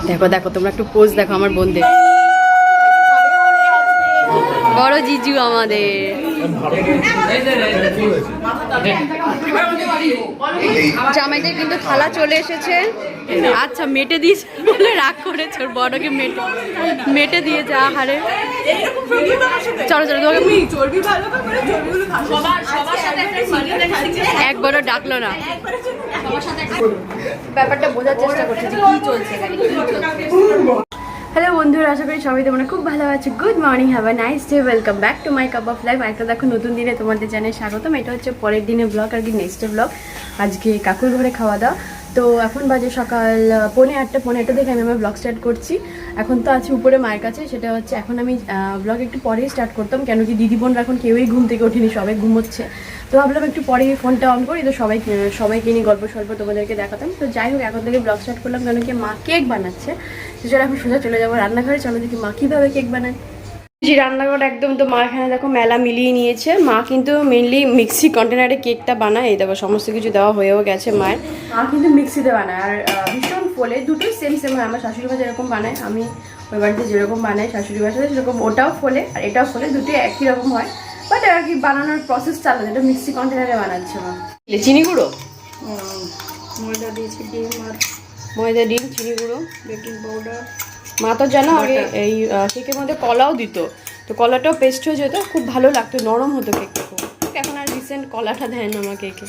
দেখো দেখো তোমরা একটু পোজ দেখো আমার বোনদের। বড় জিজু আমাদের। জামাইদের কিন্তু থালা চলে এসেছে। আচ্ছা মেটে দিয়েছে বলে রাগ করেছে, ওর বড়কে মেটে দিয়েছে। আহারে চলো চলো, একবারও ডাকলো না। ব্যাপারটা বোঝার চেষ্টা করছে যে কি চলছে। হ্যালো বন্ধুরা, আশা করি সবাই তোমরা খুব ভালো আছো। Good morning, have a nice day, welcome back to my cup of life. একটা দেখো নতুন দিনে তোমাদের জানাই স্বাগতম। এটা হচ্ছে পরের দিনের ব্লগ আর কি, নেক্সট ব্লগ। আজকে কাকুর ঘরে খাওয়া দাওয়া। তো এখন বাজে সকাল 8:30 থেকে আমি আমার ব্লগ স্টার্ট করছি। এখন তো আছি উপরে মায়ের কাছে, সেটা হচ্ছে এখন আমি ব্লগ একটু পরেই স্টার্ট করতাম, কেন কি দিদি বোনরা এখন কেউই ঘুম থেকে ওঠেনি, সবাই ঘুমোচ্ছে। তো ভাবলাম একটু পরে ফোনটা অন করি, তো সবাইকে নিয়ে গল্প সল্প তোমাদেরকে দেখাতাম। তো যাই হোক, এখন থেকে ব্লগ স্টার্ট করলাম, কেন কি মা কেক বানাচ্ছে। তো চলো এখন সোজা চলে যাবো রান্নাঘরে। চলো দেখি মা কীভাবে কেক বানায়। যে রান্নাঘর একদম, তো মা এখানে দেখো মেলা মিলিয়ে নিয়েছে। মা কিন্তু মেনলি মিক্সি কন্টেনারে কেকটা বানায়। এই দেখো সমস্ত কিছু দেওয়া হয়েও গেছে মায়ের। মা কিন্তু মিক্সিতে বানায়, আর ভীষণ ফোলে। দুটোই সেম সেম হয়। আমার শাশুড়ি মা যেরকম বানায়, আমি ওই বাড়িতে যেরকম বানাই শাশুড়ি বাসাতে সেরকম ওটাও ফোলে আর এটাও ফোলে, দুটোই একই রকম হয়। বাট আর কি বানানোর প্রসেসটা আলাদা। এটা মিক্সি কন্টেনারে বানাচ্ছে মা। চিনি গুঁড়ো, ময়দা দিয়েছি, ময়দা, ডিম, চিনি গুঁড়ো, বেকিং পাউডার। মা তো জানো আগে এই কেকের মধ্যে কলাও দিত, তো কলাটাও পেস্ট হয়ে যেত, খুব ভালো লাগতো, নরম হতো কেকটা খুব। এখন আর রিসেন্ট কলাটা দেয় না আমার কেকে।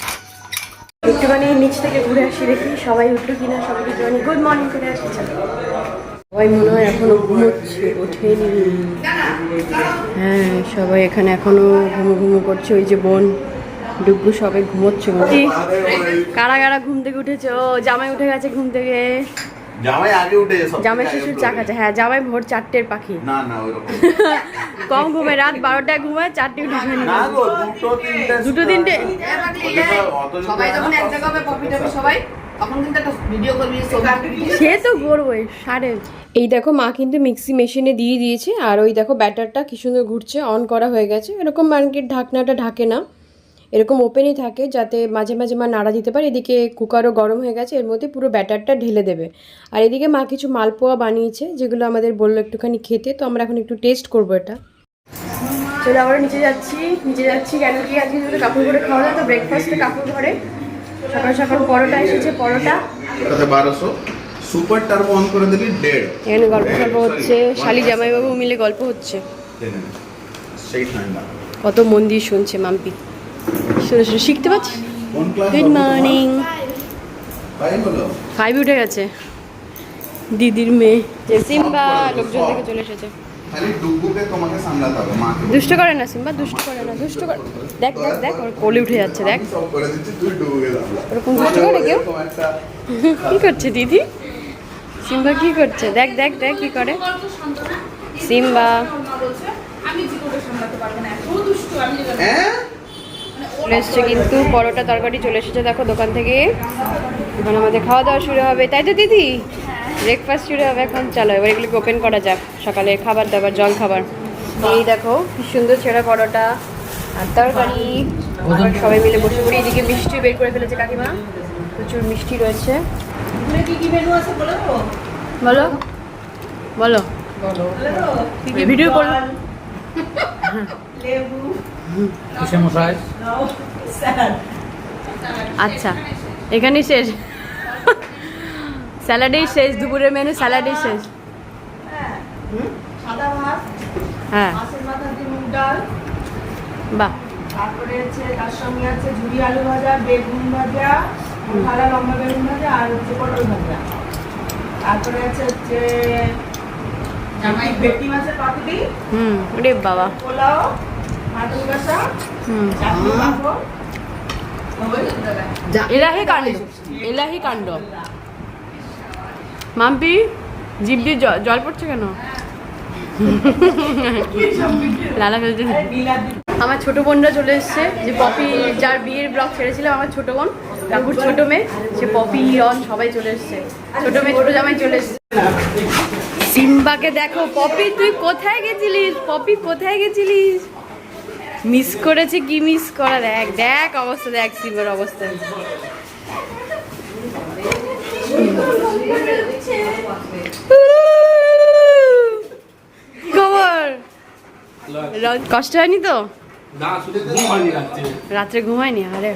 একটুখানি নিচ থেকে ঘুরে আসি, দেখি সবাই উঠলো কিনা। সবাইকে একটুখানি গুড মর্নিং করে আসি। সবাই মনে হয় এখনো ঘুমোচ্ছে, ওঠেনি। হ্যাঁ, সবাই এখানে এখনো ঘুমো করছে। ওই যে বোন ডুগু সবাই ঘুমোচ্ছে। কারা কারা ঘুম থেকে উঠেছে? ও জামাই উঠে গেছে ঘুম থেকে। জামাই আগে উঠে গেছে, জামাই শ্বশুর চা খাচ্ছে। হ্যাঁ, জামাই ভোর 4টের পাখি। না না ওইরকম কম ঘুমায়, রাত 12টায় ঘুমায়, 4টে উঠে ঘুমায় না গো, দুটো তিনটে সবাই যখন এক জায়গা হবে কফি টফি সবাই, তখন কিন্তু একটা ভিডিও করবি, সে তো করবোই। এই দেখো মা কিন্তু মিক্সি মেশিনে দিয়ে দিয়েছে, আর ওই দেখো ব্যাটারটা কি সুন্দর ঘুরছে, অন করা হয়ে গেছে। এরকম মার্কেট ঢাকনাটা ঢাকে না, এরকম ওপেনই থাকে, যাতে মাঝে মাঝে মা নাড়া দিতে পারে। এদিকে কুকারও গরম হয়ে গেছে, এর মধ্যে পুরো ব্যাটারটা ঢেলে দেবে। আর এদিকে মা কিছু মালপোয়া বানিয়েছে, যেগুলো আমাদের বললো একটুখানি খেতে, তো আমরা এখন একটু টেস্ট করবো এটা। চলো আবার নিচে যাচ্ছি কেন কি আজকে যদি কাকুর ঘরে খাওয়া দাওয়া, তো ব্রেকফাস্টে কাকুর ঘরে সকাল সকাল পরোটা এসেছে। পরোটা 1200 সুপার টার্বো অন করে দিবি 1.5। এখানে গল্প হচ্ছে, শালি জামাইবাবু মিলে গল্প হচ্ছে। সেই ঠান্ডা কত মন দিয়ে শুনছে মাম্পি, শুনে শুনে শিখতে পারছি। Good morning. 5 উঠে গেছে দিদির মেয়ে যে সিম্বা, লোকজন থেকে চলে এসেছে। খালি ডুগুকে তোমাকে সামলাতে হবে, মাকে দুষ্ট করে না সিম্বা, দুষ্ট করে না, দুষ্ট করে। দেখ দেখ দেখ, ওর কোলে উঠে যাচ্ছে, দেখ সব করে দিচ্ছি, তুই ডুগুকে সামলা। ওরকম দুষ্ট করে কেউ? কি করছে দিদি? সিম্বা কি করছে? দেখ দেখ দেখ কি করে সিম্বা। চলে এসছে কিন্তু পরোটা তরকারি চলে এসেছে দেখো দোকান থেকে। এখন আমাদের খাওয়া দাওয়া শুরু হবে, তাই তো দিদি? ব্রেকফাস্ট শুরু হবে এখন। চলো এবার এগুলোকে ওপেন করা যাক, সকালে খাবার দাবার, জল খাবার। এই দেখো কি সুন্দর ছেঁড়া পরোটা আর তরকারি। সবাই মিলে বসে পড়ি। এদিকে মিষ্টি বের করে ফেলেছে কাকিমা, প্রচুর মিষ্টি রয়েছে। বলো বলো ভিডিও করো। আচ্ছা এখানেই শেষ, স্যালাডেই শেষ, দুপুরের মেনু স্যালাডেই শেষ। সাদা ভাত, হ্যাঁ মাছের মাথা দিয়ে মুগ ডাল, বাহ। তারপরে হচ্ছে তার সঙ্গে আছে ঝুরি আলু ভাজা, বেগুন ভাজা, ভাজা লম্বা বেগুন ভাজা, আর হচ্ছে পটল ভাজা। তারপরে হচ্ছে জামাই ভেটকি মাছের পাতুরি, ওরে বাবা, পোলাও, মাটন কষা, চাটনি, পাঁপড়। এলাহি কাণ্ড, এলাহি কাণ্ড। মাম্পি জিভ দিয়ে জল পড়ছে কেন? লালা ফেলছে। আমার ছোট বোনরা চলে এসছে, যে পপি, যার বিয়ের ব্লগ ছেড়েছিলাম, আমার ছোট বোন, কাকুর ছোট মেয়ে, সে পপি, রন সবাই চলে এসছে। ছোট মেয়ে ছোট জামাই চলে এসছে। সিম্বাকে দেখো। পপি তুই কোথায় গেছিলিস? পপি কোথায় গেছিলিস? মিস করেছে, কি মিস করা? দেখ দেখ অবস্থা, দেখ সিম্বার অবস্থা। কষ্ট হয়নি তো? না শুধু ঘুম হয়নি রাত্রে। রাত্রে ঘুমায়নি? আরে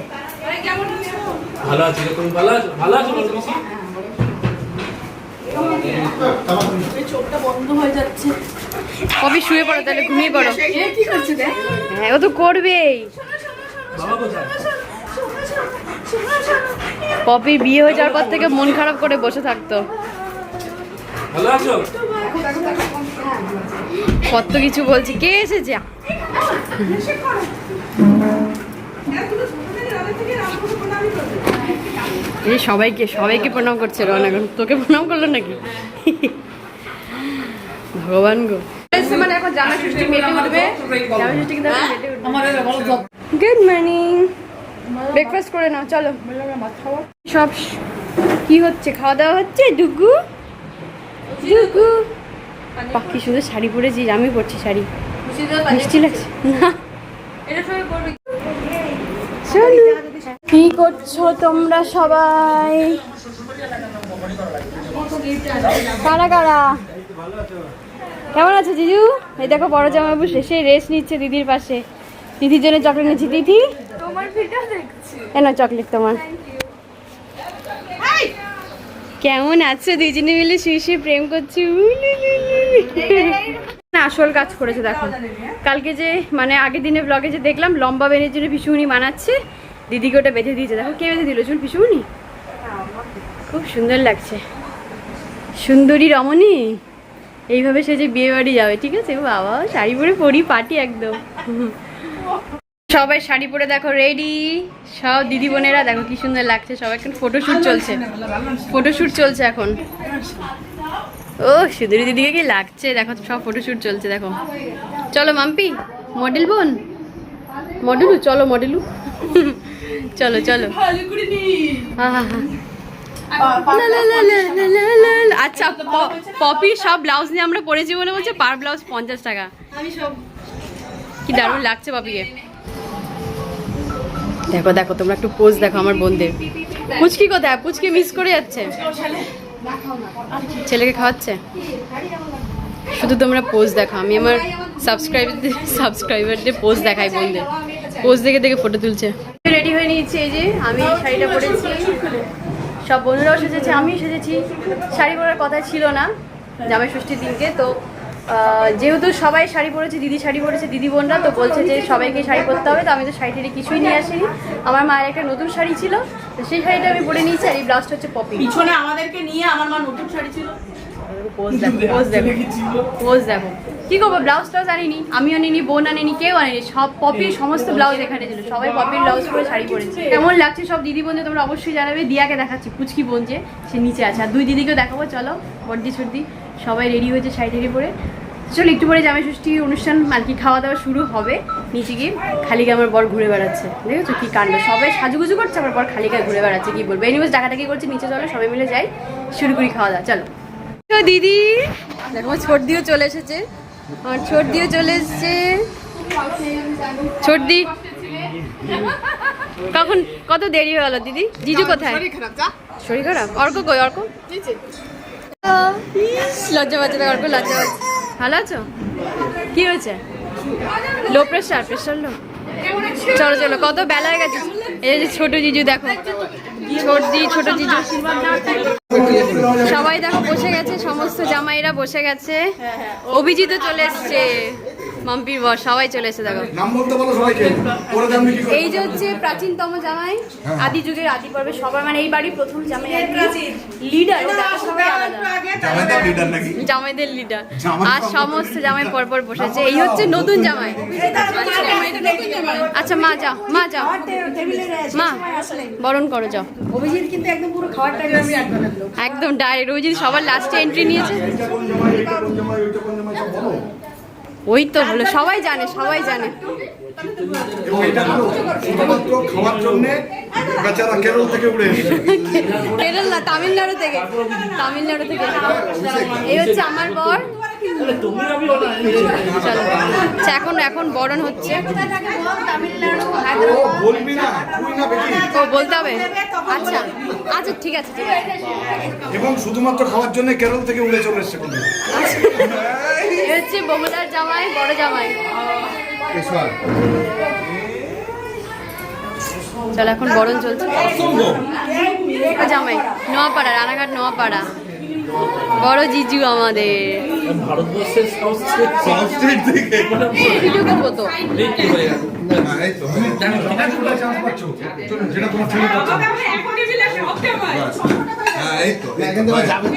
ভালো আছি রে, তুমি ভালো আছো? ভালো আছো বলো বেশি? চোখটা বন্ধ হয়ে যাচ্ছে। কবি শুয়ে পড়ো, তাহলে ঘুমিয়ে পড়ো। কি করছে দেখ? হ্যাঁ ও তো করবেই। বাবা কোথায়? পপির বিয়ে হয়ে যাওয়ার পর থেকে মন খারাপ করে বসে থাকতো। ভালো আছো? কত কিছু বলছি। কে এসেছে? এই সবাইকে সবাইকে প্রণাম করছে রন। এখন তোকে প্রণাম করলো নাকি? ভগবান গো। মানে এখন জামা ষষ্ঠী মেটে উঠবে। জামা ষষ্ঠী কিন্তু এখন মেটে উঠবে। Good morning. ব্রেকফাস্ট করে নাও, চলো। সব কি হচ্ছে? খাওয়া দাওয়া হচ্ছে? ডুগু ডুগু পাখি শুধু শাড়ি পরেছিস, আমি পরছি শাড়ি। মিষ্টি লাগছে না? চলো। কি করছো তোমরা সবাই? কারা কারা? কেমন আছো জিজু? এই দেখো বড় জামাইবাবু শেষে রেস্ট নিচ্ছে দিদির পাশে। দিদির জন্য চকলেট নিচ্ছি। দিদি তোমার ভিডিও দেখছি। কেন চকলেট তোমার? কেমন আছো? দুজনে মিলে শুয়ে শুয়ে প্রেম করছি। না আসল কাজ করেছে দেখো। কালকে যে মানে আগের দিনে ব্লগে যে দেখলাম লম্বা বেনের জন্য পিসুমনি বানাচ্ছে, দিদিকে ওটা বেঁধে দিয়েছে। দেখো কে বেঁধে দিল চুল? পিসুমনি। খুব সুন্দর লাগছে। সুন্দরী রমণী এইভাবে সে যে বিয়ে বাড়ি যাবে, ঠিক আছে? বাবা শাড়ি পরে পরি পার্টি একদম। সবাই শাড়ি পরে দেখো রেডি। সব দিদি বোনেরা দেখো কি সুন্দর লাগছে। সবাই এখন ফটোশুট চলছে। ফটোশুট চলছে এখন। ও সুন্দরী দিদিকে কি লাগছে দেখো। সব ফটোশুট চলছে দেখো। চলো মাম্পি, মডেল বোন, মডেলু চলো, মডেলু চলো চলো। আচ্ছা পপির সব ব্লাউজ নিয়ে আমরা পরেছি বলে বলছে পার ব্লাউজ 50 টাকা। কি দারুণ লাগছে পপিকে। দেখো দেখো তোমরা একটু পোজ দেখো আমার বোনদের। পুচকি কোথায়? পুচকি মিস করে যাচ্ছে। ছেলেকে খাওয়াচ্ছে। শুধু তোমরা পোজ দেখো। আমি আমার সাবস্ক্রাইবারদের পোজ দেখাই বোনদের। পোজ দেখে দেখে ফটো তুলছে। রেডি হয়ে নিয়েছি। এই যে আমি শাড়িটা পরেছি, সব বন্ধুরাও সেজেছে, আমিও সেজেছি। শাড়ি পরার কথা ছিল না জামাই ষষ্ঠীর দিনকে, তো যেহেতু সবাই শাড়ি পরেছে, দিদি শাড়ি পরেছে, দিদি বোনরা তো বলছে যে সবাইকে শাড়ি পরতে হবে। তো আমি তো শাড়ি টাড়ি কিছুই নিয়ে আসিনি। আমার মায়ের একটা নতুন শাড়ি ছিল, তো সেই শাড়িটা আমি পরে নিয়েছি। আর এই ব্লাউজটা হচ্ছে পপি। পিছনে আমাদেরকে নিয়ে আমার মা নতুন শাড়ি ছিল। পোজ দেখো, পোজ দেখো, পোজ দেখো। কি করবো? ব্লাউজ টাউজ আনিনি, আমিও আনিনি, বোন আনিনি, কেউ আনিনি। সব পপির সমস্ত ব্লাউজ এখানে ছিল। সবাই পপির ব্লাউজ পরে শাড়ি পরেছে। কেমন লাগছে সব দিদি বোন যে তোমরা অবশ্যই জানাবে। দিয়াকে দেখাচ্ছি, পুচকি বোন যে সে নিচে আছে। আর দুই দিদিকেও দেখাবো। চলো বর্দি ছর্দি সবাই রেডি হয়েছে শাড়ি টাড়ি পরে। চলো একটু পরে জামাই ষষ্ঠী অনুষ্ঠান আর কি খাওয়া দাওয়া শুরু হবে। নিচে গিয়ে খালি গায়ে আমার বর ঘুরে বেড়াচ্ছে। দেখেছো কি কাণ্ড? সবাই সাজুগুজু করছে, আমার বর খালি গায়ে ঘুরে বেড়াচ্ছে। কি বলবো? এনিওয়েজ ডাকাডাকি করছে। নিচে চলো সবাই মিলে যাই, শুরু করি খাওয়া দাওয়া। চলো দিদি দেখো ছোট দিও চলে এসেছে। আমার ছোট দিও চলে এসেছে। ছোট দি কখন কত দেরি হয়ে গেল দিদি? জিজু কোথায়? শরীর খারাপ? অর্ক কই? অর্ক লজ্জা পাচ্ছে। অর্ক লজ্জা পাচ্ছে। ভালো আছো? কি হয়েছে? Low pressure? Pressure low? চলো চলো, কত বেলা হয়ে গেছে। এই যে ছোট জিজু দেখো, ছোট দি ছোট জিজু সবাই দেখো বসে গেছে। সমস্ত জামাইরা বসে গেছে। অভিজিৎও চলে এসছে, মাম্পির বর, সবাই চলে এসে দেখো। এই যে হচ্ছে প্রাচীনতম জামাই, আদি যুগের আদি পর্বে সবার মানে এই বাড়ির প্রথম জামাই লিডার। সবাই আলাদা জামাইদের লিডার। আর সমস্ত জামাই পরপর বসেছে। এই হচ্ছে নতুন জামাই। আচ্ছা মা যাও, মা যাও, মা বরণ করো যাও। অভিজিৎ কিন্তু একদম পুরো খাওয়ার টাইমে একদম ডাইরেক্ট। ওই যদি সবার লাস্টে এন্ট্রি নিয়েছে। ওই তো হলো, সবাই জানে, সবাই জানে। কেরল না, তামিলনাড়ু থেকে। তামিলনাড়ু থেকে। এই হচ্ছে আমার বর। তুমি আমি চলো আচ্ছা, এখন বরণ হচ্ছে। বলবি না তুই না বেটি ও বলতে হবে? আচ্ছা আচ্ছা ঠিক আছে ঠিক আছে। এবং শুধুমাত্র খাওয়ার জন্য কেরল থেকে উড়ে চলে এসছে কোন এ হচ্ছে বগুড়ার জামাই, বড় জামাই। চলো এখন বরণ চলছে। ও জামাই নোয়াপাড়া, রানাঘাট নোয়াপাড়া, বড় জিজু আমাদের। ভারতবর্ষের সংস্কৃত থেকে ভিডিও করবো তো। এই তো যেটা তোমার ছেলে করছে হ্যাঁ এই তো এখান থেকে যাবে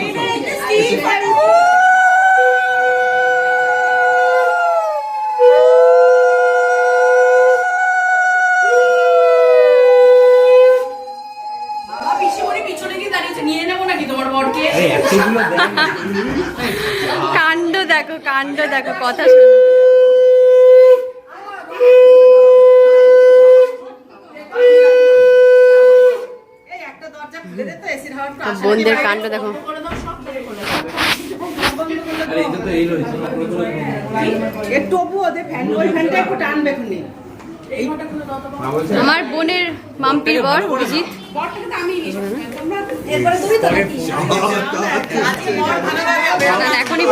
কাণ্ড দেখো, কাণ্ড দেখো, কথা শোনো। বোনদের কাণ্ড দেখো। তবু ওদের ফ্যান, ওই ফ্যানটা একটু টানবে খুনি। আমার বোনের মাম্পির বর অভিজিৎ। এখনই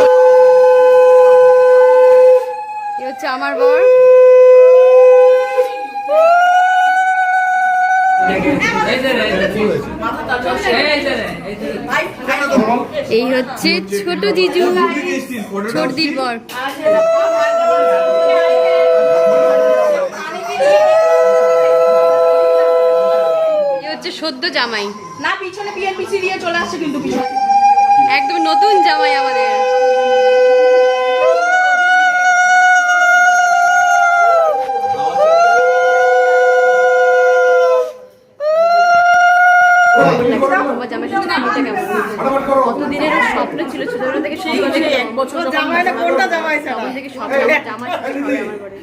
এ হচ্ছে আমার বর। এই হচ্ছে ছোট জিজু, ছোটদির বর। এ হচ্ছে সদ্য জামাই, না পিছনে বিএনপিসি দিয়ে চলে আসছে কিন্তু পিছনে। একদম নতুন জামাই আমাদের। কতদিনের স্বপ্ন ছিল, ছোটবেলা থেকে শুরু করে এক বছর জামাইটা কোনটা জামাই ছাড়া? তখন থেকে স্বপ্ন জামাই হবে আমার ঘরে।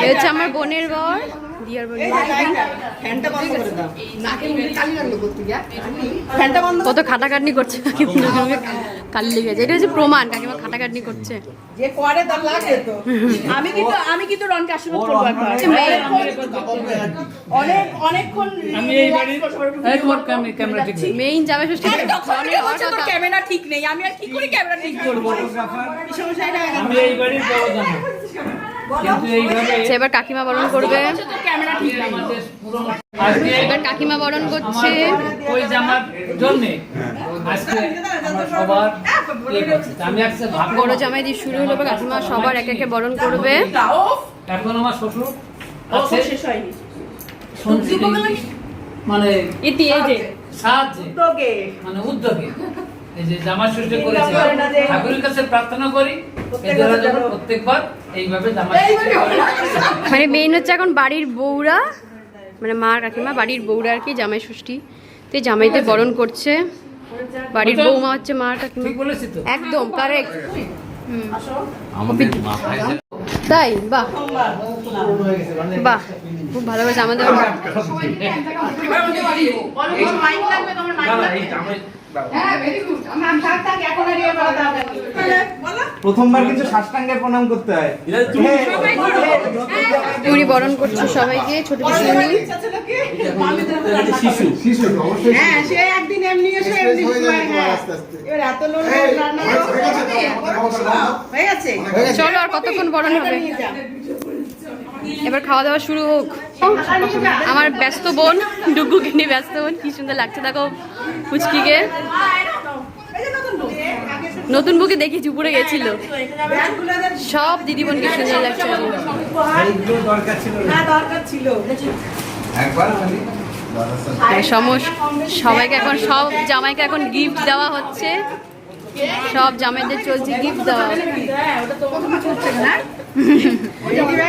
এই হচ্ছে আমার বোনের বর, দিয়ার বর। ফ্যানটা বন্ধ করে দাও। ফ্যানটা বন্ধ। কত খাটাখাটনি করছে কাকিমা, কালি লেগেছে। এটা হচ্ছে প্রমাণ কাকিমা খাটাখাটনি করছে। যে করে তার লাগে তো। আমি কিন্তু রনকে আশীর্বাদ করবো একবার। অনেকক্ষণ আমি এই বাড়ি তোমার ক্যামেরা ঠিক নেই। মেইন জামাই ষষ্ঠী ক্যামেরা ঠিক নেই, আমি আর কি করে ক্যামেরা ঠিক করবো? এই সমস্যাটা আমি এই বাড়ির বড় জানো, কিন্তু এইভাবে এবার কাকিমা বরণ করবে। ক্যামেরা ঠিক নেই। আমাদের পুরো আজকে এবার কাকিমা বরণ করছে। ওই জামার জন্য আজকে আমরা সবার ইয়ে করছি। আমি আজকে ভাববো বড় জামাই দিয়ে শুরু হলো, এবার কাকিমা সবার একে একে বরণ করবে। এখন আমার শ্বশুর আছে শেষ হয়নি। শুনছি মানে ইতি এই যে সাহায্যে তোকে মানে উদ্যোগে এই যে জামা ষষ্ঠী করেছে, ঠাকুরের কাছে প্রার্থনা করি এদের যেন প্রত্যেকবার এইভাবে জামা ষষ্ঠী করে। মানে মেইন হচ্ছে এখন বাড়ির বউরা, মানে মা কাকিমা বাড়ির বউরা আর কি জামাই ষষ্ঠী তো জামাইতে বরণ করছে। বাড়ির বউমা হচ্ছে মা কাকিমা। ঠিক বলেছি তো? একদম কারেক্ট। আমাদের মাথায় তাই বাহ বাহ, খুব ভালো হয়েছে আমাদের। প্রথমবার কিন্তু সাষ্টাঙ্গে প্রণাম করতে হয়। পুরি বরণ করছে সবাইকে, ছোট শিশু শিশু অবশ্যই হ্যাঁ, সে একদিন এমনি এসে এমনি এবার এত লোক রান্না হয়ে গেছে। চলো আর কতক্ষণ বরণ হবে, এবার খাওয়া দাওয়া শুরু হোক। আমার ব্যস্ত বোন ডুগুকে নিয়ে ব্যস্ত বোন, কি সুন্দর লাগছে দেখো পুচকিকে। নতুন বুকে দেখি চুপুরে গেছিল, সব দিদি বোনকে সুন্দর লাগছে। দরকার ছিল একবার খালি সবাইকে এখন সব জামাইকে এখন গিফট দেওয়া হচ্ছে, সব জামাইদের চলছে গিফট দেওয়া।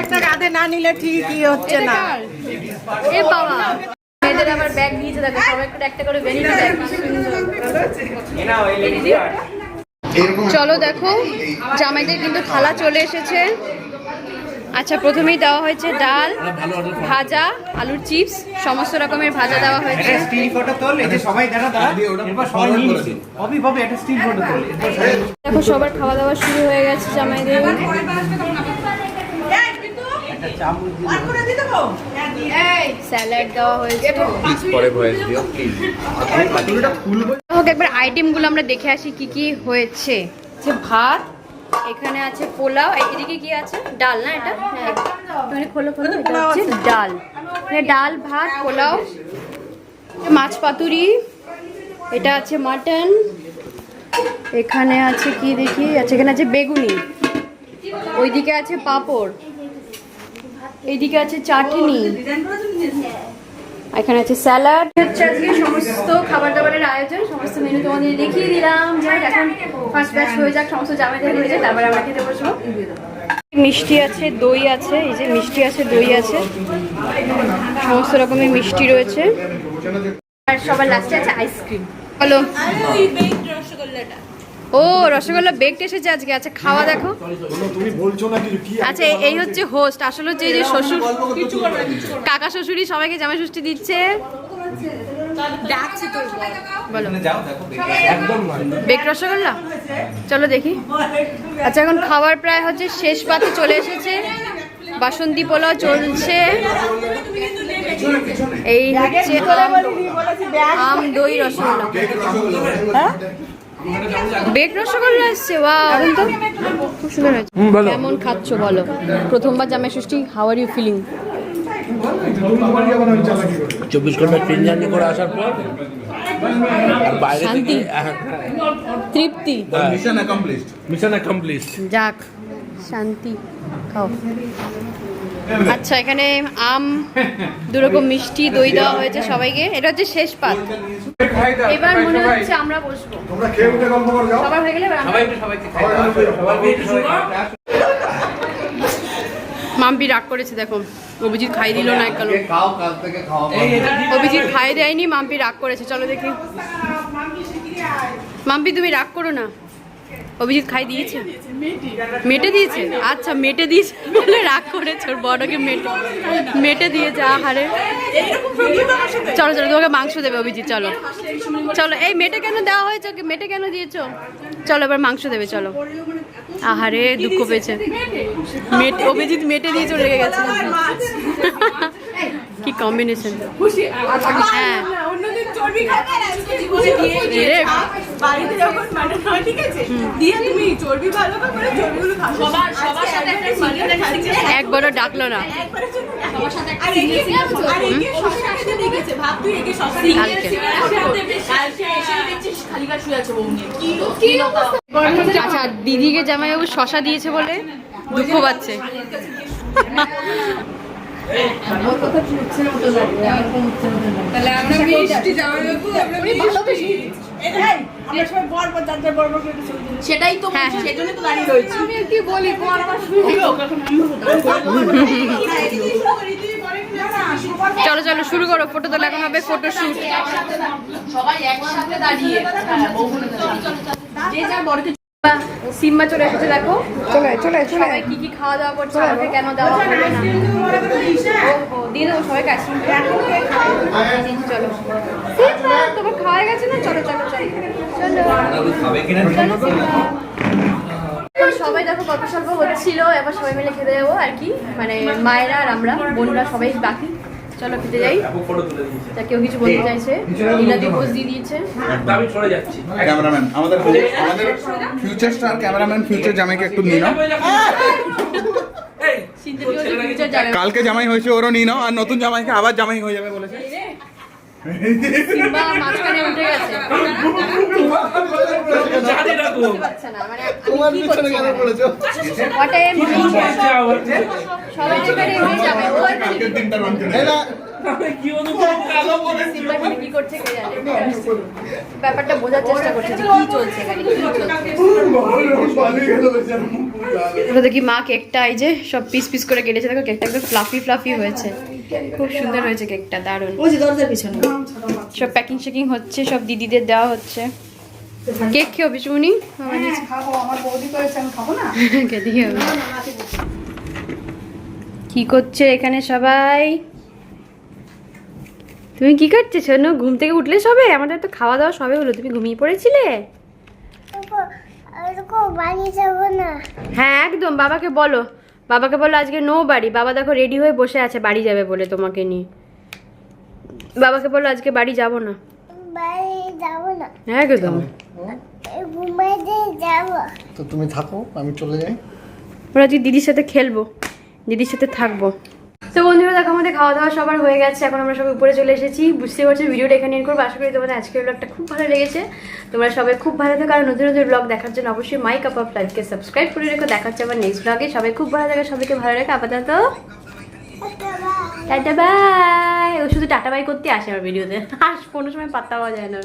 একটা কাঁধে না নিলে ঠিকই হচ্ছে না। এ বাবা, মেয়েদের আবার ব্যাগ দিয়েছে দেখো, সবাই একটা করে ভ্যানিটি ব্যাগ। চলো দেখো জামাইদের কিন্তু থালা চলে এসেছে, আচ্ছা প্রথমেই দেওয়া হয়েছে ডাল, ভাজা, আলুর চিপস, সমস্ত রকমের ভাজা দেওয়া হয়েছে। একটা স্টিল ফটো তোল, এই যে সবাই দাঁড়া দাঁড়া, এরপর সবাই নিয়ে নিচ্ছে। অবি ভাবে একটা স্টিল ফটো তোল, এরপর সবাই দেখো সবার খাওয়া দাওয়া শুরু হয়ে গেছে জামাইদের। একটা চামচ স্যালাড দেওয়া হয়েছে। পরে ভয়েস দিও প্লিজ। পাতুরিটা খুলবো। হোক একবার আইটেমগুলো আমরা দেখে আসি কি কি হয়েছে। যে ভাত, এখানে আছে পোলাও, এদিকে কি আছে ডাল না এটা, হ্যাঁ একটুখানি খোলো খোলো, এটা হচ্ছে ডাল, মানে ডাল ভাত পোলাও, মাছ পাতুরি, এটা আছে মাটন, এখানে আছে কি দেখি, আচ্ছা এখানে আছে বেগুনি, ওইদিকে আছে পাঁপড়, এইদিকে আছে চাটনি, এখানে আছে স্যালাড। হচ্ছে আজকে সমস্ত খাবার দাবারের আয়োজন, সমস্ত মেনু তোমাদের দেখিয়ে দিলাম। যাই এখন ফার্স্ট ব্যাচ হয়ে যাক, সমস্ত জামাইদের হয়ে যায়, তারপরে আমরা খেতে বসবো। মিষ্টি আছে, দই আছে, এই যে মিষ্টি আছে, দই আছে, সমস্ত রকমের মিষ্টি রয়েছে। আর সবার লাস্টে আছে আইসক্রিম। বলো ও রসগোল্লা বেকড এসেছে আজকে। আচ্ছা খাওয়া দেখো। তুমি বলছো না কিছু কি? আচ্ছা এই হচ্ছে হোস্ট, আসলে হচ্ছে এই যে শ্বশুর কাকা শ্বশুরি সবাইকে জামাই ষষ্ঠী দিচ্ছে। বলো যাও দেখো একদম বেক রসগোল্লা, চলো দেখি। আচ্ছা এখন খাবার প্রায় হচ্ছে শেষ পাতে চলে এসেছে, বাসন্তী পোলাও চলছে, এই হচ্ছে আম দই রসগোল্লা, বেক রসগোল্লা এসছে। ওয়াও তো খুব সুন্দর হয়েছে। কেমন খাচ্ছ বলো? প্রথমবার জামাই ষষ্ঠী, হাউ আর ইউ ফিলিং? 24 ঘন্টা ট্রেন জার্নি করে আসার পর আর বাইরে শান্তি, থেকে তৃপ্তি, মিশন অ্যাকমপ্লিশড। যাক শান্তি, খাও। আচ্ছা এখানে আম, দুরকম মিষ্টি, দই দেওয়া হয়েছে সবাইকে। এটা হচ্ছে শেষ পাত, এবার মনে হচ্ছে আমরা বসবো। তোমরা খেয়ে উঠে গল্প করে যাও। সবার হয়ে গেলে এবার আমরা- সবাইকে খাই দাও। মাম্পি রাগ করেছে দেখো, অভিজিৎ খাই দিল না একদম। খাও, কাল থেকে খাওয়া। অভিজিৎ খাই দেয়নি, মাম্পি রাগ করেছে। চলো দেখি। মাম্পি তুমি রাগ করো না, অভিজিৎ খাই দিয়েছে, মেটে দিয়েছে। আচ্ছা মেটে দিয়েছে বলে রাগ করেছে, ওর বড়কে মেটে দিয়েছে। আহারে চলো চলো, তোমাকে মাংস দেবে অভিজিৎ। চলো চলো, এই মেটে কেন দেওয়া হয়েছে ওকে, মেটে কেন দিয়েছো? চলো এবার মাংস দেবে, চলো। আহারে দুঃখ পেয়েছে, অভিজিৎ মেটে দিয়ে চলে গেছে। কি কম্বিনেশন! হ্যাঁ রে, বাড়িতে যখন মাটন হয় ঠিক আছে, দিয়ে তুমি চর্বি ভালো করে চর্বিগুলো খাও। সবার সাথে একটা সিগারেট খাচ্ছে, একবারও ডাকলো না। আর একে শশা খেতে দেখেছে, ভাব তুই একে শশা কালকে। কালকে এসে দেখছিস খালি গা শুয়ে আছে বউ নিয়ে। কি আচ্ছা দিদিকে জামাইবাবু শশা দিয়েছে বলে দুঃখ পাচ্ছে। তাহলে আমরা মিষ্টি জামাইবাবু আমরা মিষ্টি আমরা সবাই বরবর দাদার বরবর করে চলে যাই। সেটাই তো হ্যাঁ, বলছি, সেজন্যই তো দাঁড়িয়ে রয়েছি। আমি কি বলি বর আমার শুরু হলো এখন আমি চলো চলো শুরু করো, ফটো তোলা এখন হবে ফটোশুট। সবাই একসাথে দাঁড়িয়ে যে যা বড়কে সিম্মা চলে এসেছে দেখো। সবাই কি কি খাওয়া দাওয়া করছে, আমাকে কেন দেওয়া হবে না। ও দিয়ে দেবো সবাইকে আইসক্রিম। চলো সিম্মা, তোমার খাওয়া গেছে না? চলো চলো চলো চলো খাবে কিনা চলো সিম্মা। এখন সবাই দেখো গল্প সল্প হচ্ছিল, এবার সবাই মিলে খেতে যাবো আর কি, মানে মায়েরা আর আমরা বোনরা সবাই বাকি। চলো খেতে যাই। ফটো তুলে দিয়েছে। তা কেউ কিছু বলতে চাইছে, লীলাদি পোজ দিয়ে দিয়েছে। আমি সরে যাচ্ছি। ক্যামেরাম্যান আমাদের ফিউচার স্টার ক্যামেরাম্যান ফিউচার জামাইকে একটু নিয়ে নাও। সিন্ধুকে হচ্ছে future যাবে। কালকে জামাই হয়েছে, ওরও নিয়ে নাও। আর নতুন জামাইকে আবার জামাই হয়ে যাবে বলেছে। সিম্বা মাঝখানে উঠে গেছে, জানি না গো। বুঝতে পারছে না, মানে আমি কি করছি এখানে? What I am doing? সবাই এখানে হয়ে যাবে। ও আর কি? সিম্বা এখানে কি করছে কে জানে। ব্যাপারটা বোঝার চেষ্টা করছে যে কি চলছে এখানে, কি চলছে। ওটা দেখি মা কেকটা এই যে সব পিস পিস করে কেটেছে, দেখো কেকটা একদম ফ্লাফি হয়েছে, খুব সুন্দর হয়েছে কেকটা, দারুণ। সব প্যাকিং শেকিং হচ্ছে, সব দিদিদের দেওয়া হচ্ছে। কেক খেয়েও বিশুনি কে দিয়ে হবে। খাবো, আমার বৌদি করেছে, আমি খাবো না। কেক দিয়ে হবে। চলো চলো, সবাই কি কি খাওয়া দাওয়া করছে আমাকে কেন দেওয়া হবে না। সবাই কি করছে এখানে সবাই? তুমি কি করছো শোনো? ঘুম থেকে উঠলে সবে? আমাদের তো খাওয়া দাওয়া সবে হলো, তুমি ঘুমিয়ে পড়েছিলে? বাড়ি যাবো না। হ্যাঁ একদম, বাবাকে বলো, বাবাকে বলো আজকে নো বাড়ি। বাবা দেখো রেডি হয়ে বসে আছে বাড়ি যাবে বলে তোমাকে নিয়ে। বাবাকে বলো আজকে বাড়ি যাব না। বাড়ি যাবো না, একদম। ঘুমাইতে যাবো। তো তুমি থাকো, আমি চলে যাই। ওরা আজকে দিদির সাথে খেলবো, দিদির সাথে থাকবো। তো বন্ধুরা দেখো আমাদের খাওয়া দাওয়া সবার হয়ে গেছে, এখন আমরা সবাই উপরে চলে এসেছি। বুঝতে পারছো ভিডিওটা এখানে এন্ড করবো। আশা করি তোমাদের আজকের ব্লগটা খুব ভালো লেগেছে। তোমরা সবাই খুব ভালো থাকো, আর নতুন নতুন ব্লগ দেখার জন্য অবশ্যই মাই কাপ অফ লাইফকে সাবস্ক্রাইব করে রেখো। দেখাচ্ছে আবার নেক্সট ব্লগে। সবাই খুব ভালো থাকে, সবাইকে ভালো রেখো। আপাতত টাটা বাই। ও শুধু টাটা বাই করতে আসে আমার ভিডিওতে, আর কোনো সময় পাত্তা পাওয়া যায় না।